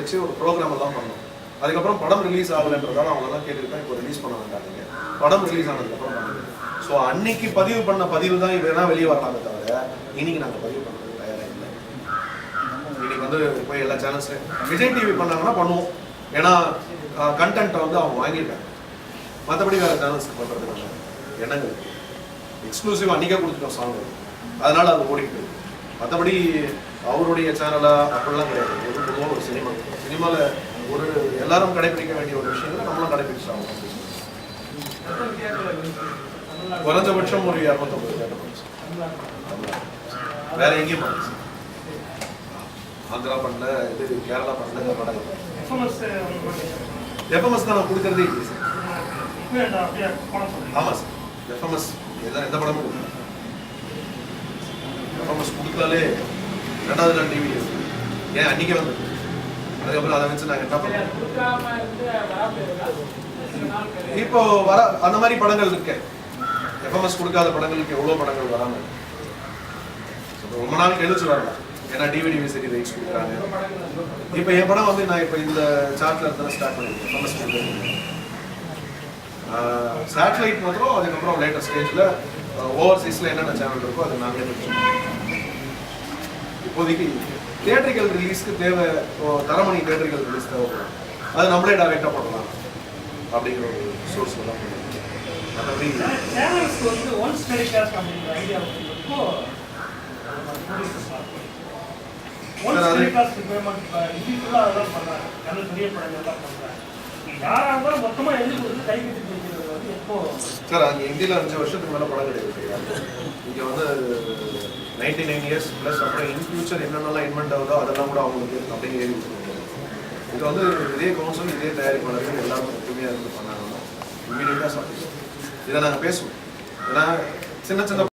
வச்சு ஒரு ப்ரோக்ராம் எல்லாம் பண்ணோம். அதுக்கப்புறம் படம் ரிலீஸ் ஆகலைன்றதால அவங்களெல்லாம் கேட்டுருக்கேன், இப்போ ரிலீஸ் பண்ண வேண்டாங்க, படம் ரிலீஸ் ஆனதுக்கப்புறம் பண்ணுங்க. ஸோ அன்னைக்கு பதிவு பண்ண பதிவு தான் இதெல்லாம் வெளியே வரலாமே தவிர இன்னைக்கு நாங்கள் பதிவு பண்ணுறது தயாராக இல்லை. இன்னைக்கு வந்து போய் எல்லா சேனல்ஸ்லையும் விஜய் டிவி பண்ணாங்கன்னா பண்ணுவோம், ஏன்னா கண்டென்ட்டை வந்து அவங்க வாங்கியிருக்காங்க. மற்றபடி வேறு சேனல்ஸ்க்கு பண்ணுறதுக்கான எண்ணங்கள் எக்ஸ்க்ளூசிவ் அன்றைக்கே கொடுத்துட்டோம் சாங், அதனால் அது ஓடிக்கிட்டு. மற்றபடி அவருடைய சேனலாக அப்படிலாம் கிடையாது. ஒரு பொதுவாக ஒரு சினிமாவில் ஒரு எல்லாரும் கடைபிடிக்க வேண்டிய ஒரு விஷயங்களை நம்மளும் கடைபிடிச்சாங்க. குறைஞ்சபட்சம் ஒரு 250 தேட்டர் போச்சு. வேற எங்கேயும் போச்சு. ஆந்திரா பண்ணல, இது கேரளா பண்ணல, கர்நாடகா. எஃப்எம்எஸ் தான் நான் கொடுக்கறதே இல்லை சார். ஆமாம் சார், எஃப்எம்எஸ் எந்த படமும் கொடுக்கல. எஃப்எம்எஸ் கொடுக்கலாலே 2வது நாள் டிவி ஏன் அன்னைக்கே வந்து அதுக்கப்புறம் அதை வச்சு நாங்கள் என்ன பண்ணுறோம். இப்போ வர அந்த மாதிரி படங்கள் இருக்கு. எஃப்எம்எஸ் கொடுக்காத படங்களுக்கு எவ்வளோ படங்கள் வராமல் ரொம்ப நாள் கழிச்சு வரலாம், ஏன்னா டிவிடி விசிடி ரைட்ஸ் கொடுக்குறாங்க. இப்போ என் படம் வந்து நான் இப்போ இந்த சார்ட்ல இருந்தாலும் ஸ்டார்ட் பண்ணியிருக்கேன். எஃப்எம்எஸ் கொடுக்குறேன், சேட்டலைட் மாத்திரம். அதுக்கப்புறம் லேட்டர் ஸ்டேஜில் ஓவர்சீஸில் என்னென்ன சேனல் இருக்கோ அதை நாங்களே வச்சுருக்கோம். இப்போதைக்கு தியேட்டரிக்கல் ரிலீஸ்க்கு தேவை, தரமணி தியேட்டரிக்கல் ரிலீஸ் தேவைப்படும், அது நம்மளே டைரெக்டாக பண்ணலாம் அப்படிங்கிற ஒரு சோர்ஸ் எல்லாம் பண்ணுவோம். மற்றபடி சார் அங்கே இந்தியாவில் 5 வருஷத்துக்கு மேலே படம் கிடையாது. இங்கே வந்து 99 இயர்ஸ் ப்ளஸ், அப்புறம் இன் ஃபியூச்சர் என்னென்னலாம் இன்வென்ட் ஆகுதோ அதெல்லாம் கூட அவங்களுக்கு அப்படின்னு ஏறி வச்சுருக்காங்க. இது வந்து இதே கவுன்சில் இதே தயாரிப்பாளர்கள் எல்லாரும் ஒற்றுமையாக இருந்து பண்ணாங்கன்னா இம்மீடியட்டாக சாப்பிடுவோம். இதை நாங்கள் பேசுவோம். ஏன்னா சின்ன சின்ன